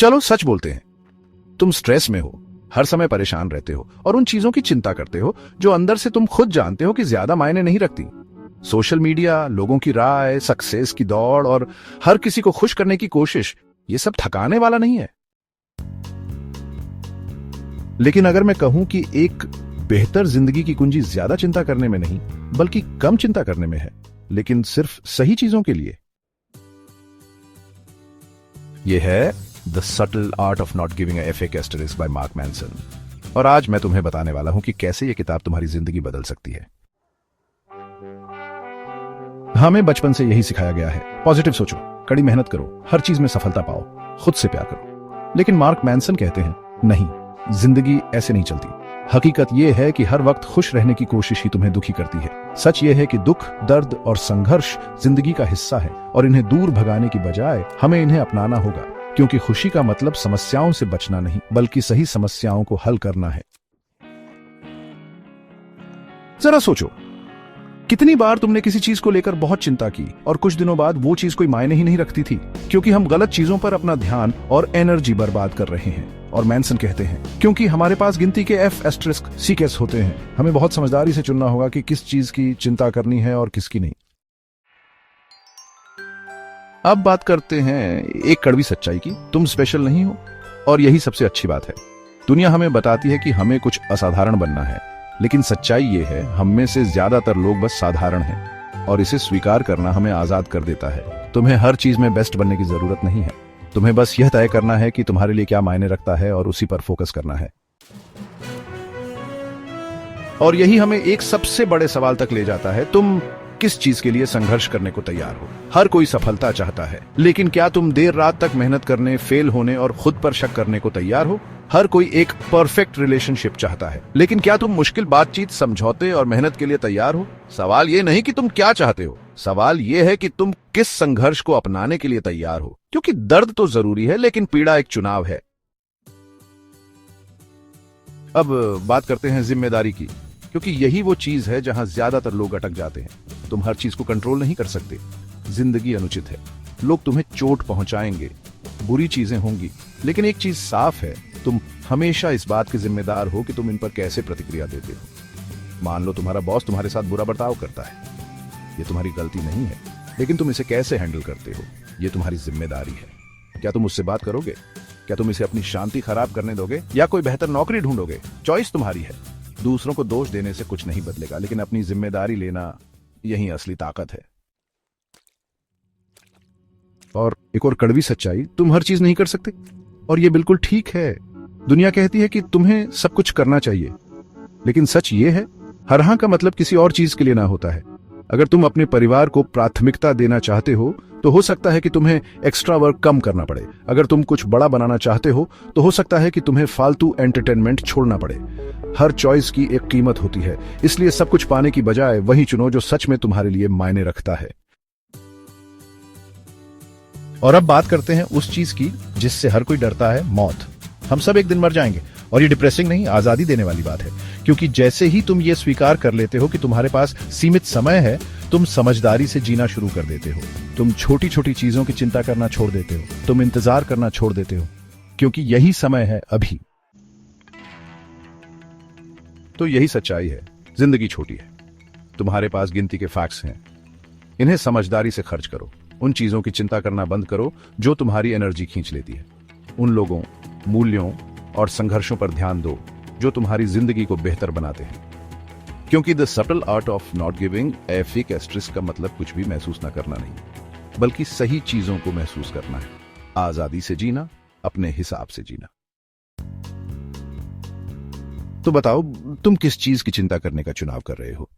चलो सच बोलते हैं, तुम स्ट्रेस में हो, हर समय परेशान रहते हो और उन चीजों की चिंता करते हो जो अंदर से तुम खुद जानते हो कि ज्यादा मायने नहीं रखती। सोशल मीडिया, लोगों की राय, सक्सेस की दौड़ और हर किसी को खुश करने की कोशिश, ये सब थकाने वाला नहीं है। लेकिन अगर मैं कहूं कि एक बेहतर जिंदगी की कुंजी ज्यादा चिंता करने में नहीं बल्कि कम चिंता करने में है, लेकिन सिर्फ सही चीजों के लिए। यह है the subtle art of not giving a fake asterisk bye mark Manson. और आज मैं तुम्हें बताने वाला हूं कि कैसे यह किताब तुम्हारी जिंदगी बदल सकती है। हमें बचपन से यही सिखाया गया है, पॉजिटिव सोचो, कड़ी मेहनत करो, हर चीज में सफलता पाओ, खुद से प्यार करो। लेकिन मार्क मैनसन कहते हैं, नहीं, जिंदगी ऐसे नहीं चलती। हकीकत यह है कि हर वक्त खुश रहने की कोशिश ही तुम्हें दुखी करती है। सच यह है कि दुख, दर्द और संघर्ष जिंदगी का हिस्सा है और इन्हें दूर भगाने की बजाय हमें इन्हें अपनाना होगा, क्योंकि खुशी का मतलब समस्याओं से बचना नहीं बल्कि सही समस्याओं को हल करना है। जरा सोचो, कितनी बार तुमने किसी चीज को लेकर बहुत चिंता की और कुछ दिनों बाद वो चीज कोई मायने ही नहीं रखती थी, क्योंकि हम गलत चीजों पर अपना ध्यान और एनर्जी बर्बाद कर रहे हैं। और मैनसन कहते हैं, क्योंकि हमारे पास गिनती के F***s होते हैं, हमें बहुत समझदारी से चुनना होगा कि किस चीज की चिंता करनी है और किसकी नहीं। अब बात करते हैं एक कड़वी सच्चाई की, तुम स्पेशल नहीं हो। और यही सबसे अच्छी बात है। दुनिया हमें बताती है कि हमें कुछ असाधारण बनना है, लेकिन सच्चाई ये है, हम में से ज्यादातर लोग बस साधारण हैं। और इसे स्वीकार करना हमें आजाद कर देता है। तुम्हें हर चीज में बेस्ट बनने की जरूरत नहीं है। तुम्हें बस यह तय करना है कि तुम्हारे लिए क्या मायने रखता है और उसी पर फोकस करना है। और यही हमें एक सबसे बड़े सवाल तक ले जाता है, तुम किस चीज के लिए संघर्ष करने को तैयार हो? हर कोई सफलता चाहता है, लेकिन क्या तुम देर रात तक मेहनत करने, फेल होने और खुद पर शक करने को तैयार हो? हर कोई एक परफेक्ट रिलेशनशिप चाहता है, लेकिन क्या तुम मुश्किल बातचीत, समझौते और मेहनत के लिए तैयार हो? सवाल ये नहीं कि तुम क्या चाहते हो, सवाल ये है कि तुम किस संघर्ष को अपनाने के लिए तैयार हो। क्योंकि दर्द तो जरूरी है, लेकिन पीड़ा एक चुनाव है। अब बात करते हैं जिम्मेदारी की, क्योंकि यही वो चीज है जहां ज्यादातर लोग अटक जाते हैं। तुम हर चीज को कंट्रोल नहीं कर सकते। जिंदगी अनुचित है, लोग तुम्हें चोट पहुंचाएंगे, बुरी चीजें होंगी, लेकिन एक चीज साफ है, तुम हमेशा इस बात के जिम्मेदार हो कि तुम इन पर कैसे प्रतिक्रिया देते हो। मान लो तुम्हारा बॉस तुम्हारे साथ बुरा बर्ताव करता है, ये तुम्हारी गलती नहीं है, लेकिन तुम इसे कैसे हैंडल करते हो, ये तुम्हारी जिम्मेदारी है। क्या तुम उससे बात करोगे? क्या तुम इसे अपनी शांति खराब करने दोगे या कोई बेहतर नौकरी ढूंढोगे? चॉइस तुम्हारी है। दूसरों को दोष देने से कुछ नहीं बदलेगा, लेकिन अपनी जिम्मेदारी लेना, यही असली ताकत है। और एक और कड़वी सच्चाई, तुम हर चीज नहीं कर सकते, और ये बिल्कुल ठीक है। दुनिया कहती है कि तुम्हें सब कुछ करना चाहिए, लेकिन सच ये है, हर हाँ का मतलब किसी और चीज के लिए ना होता है। अगर तुम अपने परिवार को प्राथमिकता देना चाहते हो तो हो सकता है कि तुम्हें एक्स्ट्रा वर्क कम करना पड़े। अगर तुम कुछ बड़ा बनाना चाहते हो तो हो सकता है कि तुम्हें फालतू एंटरटेनमेंट छोड़ना पड़े। हर चॉइस की एक कीमत होती है, इसलिए सब कुछ पाने की बजाय वही चुनो जो सच में तुम्हारे लिए मायने रखता है। और अब बात करते हैं उस चीज की जिससे हर कोई डरता है, मौत। हम सब एक दिन मर जाएंगे, और ये डिप्रेसिंग नहीं, आजादी देने वाली बात है। क्योंकि जैसे ही तुम ये स्वीकार कर लेते हो कि तुम्हारे पास सीमित समय है, तुम समझदारी से जीना शुरू कर देते हो। तुम छोटी छोटी चीजों की चिंता करना छोड़ देते हो, तुम इंतजार करना छोड़ देते हो, क्योंकि यही समय है अभी। तो यही सच्चाई है, जिंदगी छोटी है, तुम्हारे पास गिनती के फैक्ट्स हैं, इन्हें समझदारी से खर्च करो। उन चीजों की चिंता करना बंद करो जो तुम्हारी एनर्जी खींच लेती है। उन लोगों, मूल्यों और संघर्षों पर ध्यान दो जो तुम्हारी जिंदगी को बेहतर बनाते हैं। क्योंकि the subtle art of not giving a fake asterisk का मतलब कुछ भी महसूस न करना नहीं, बल्कि सही चीजों को महसूस करना है। आजादी से जीना, अपने हिसाब से जीना। तो बताओ, तुम किस चीज की चिंता करने का चुनाव कर रहे हो?